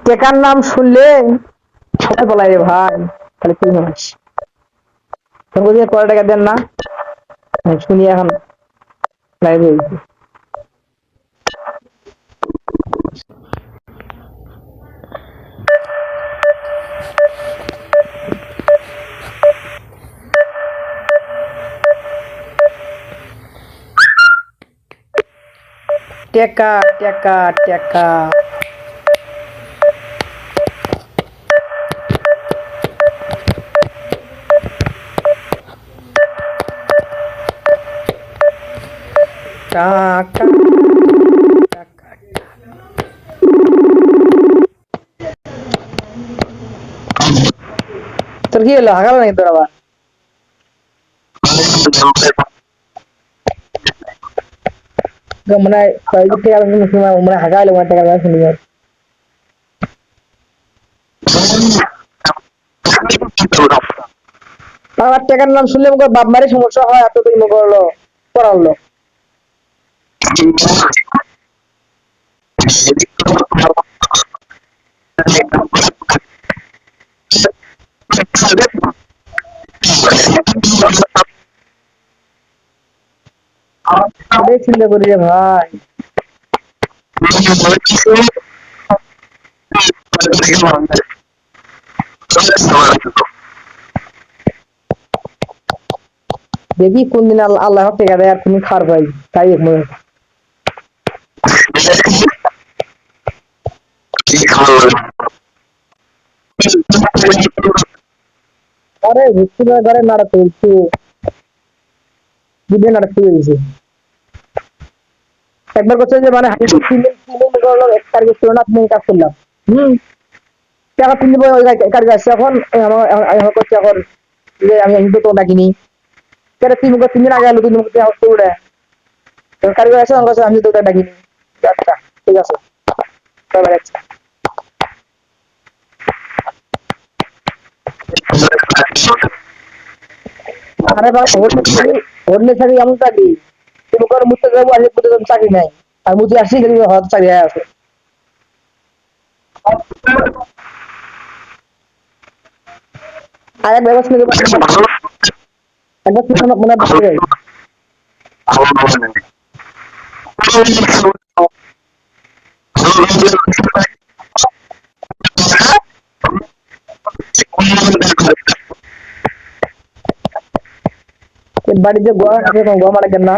টেকার নাম শুনলে সবাই বলাই রে ভাই, তাহলে কি মাস তখন বলছি কয় টাকা দেন না, শুনি এখন লাইভ হয়েছে। টেকা টেকা টেকা টাকা টাকা। তোর কি হলো, হাগাল নাকি তোর আবার? মনে হয় কয়েক টাকা মনে হয় হাগাইলো, মনে টাকা শুনি। আমার টাকার নাম শুনলে মুখে বাপ মারি সমস্যা হয়, এত তুমি করলো পড়ালো। চিন্তা করি রে ভাই, দেখি কোন দিন আল্লাহ টেকা দেয় আর তুমি খার পাই, তাই এক মনে আরে ভুক্তি ঘরে নাড়াতে একটু বুঝে নাড়াতে হয়েছে। একবার করছে যে মানে এক তারিখ ছিল না, তুমি কাজ করলাম টাকা তিন দিব ওই কাজ আসছে এখন আমার করছে এখন যে আমি তো ডাকিনি কেন তিন মুখ 3 দিন আগে আলো 3 মুখ উড়ে কারিগর আছে আমার কাছে, আমি তো ডাকিনি। আচ্ছা ঠিক আছে, তবে আচ্ছা আরে বাবা হরলে চাকরি এমন চাকরি তুমি করে মুতে যাবো, আজকে মুতে যাবো চাকরি নাই, আর মুতে আসছি কিন্তু হয়তো চাকরি হয়ে আছে। আর এক ব্যবস্থা নিতে একবার মনে হয় যায় বাড়িতে গোয়া আছে, গম আড়ে কেন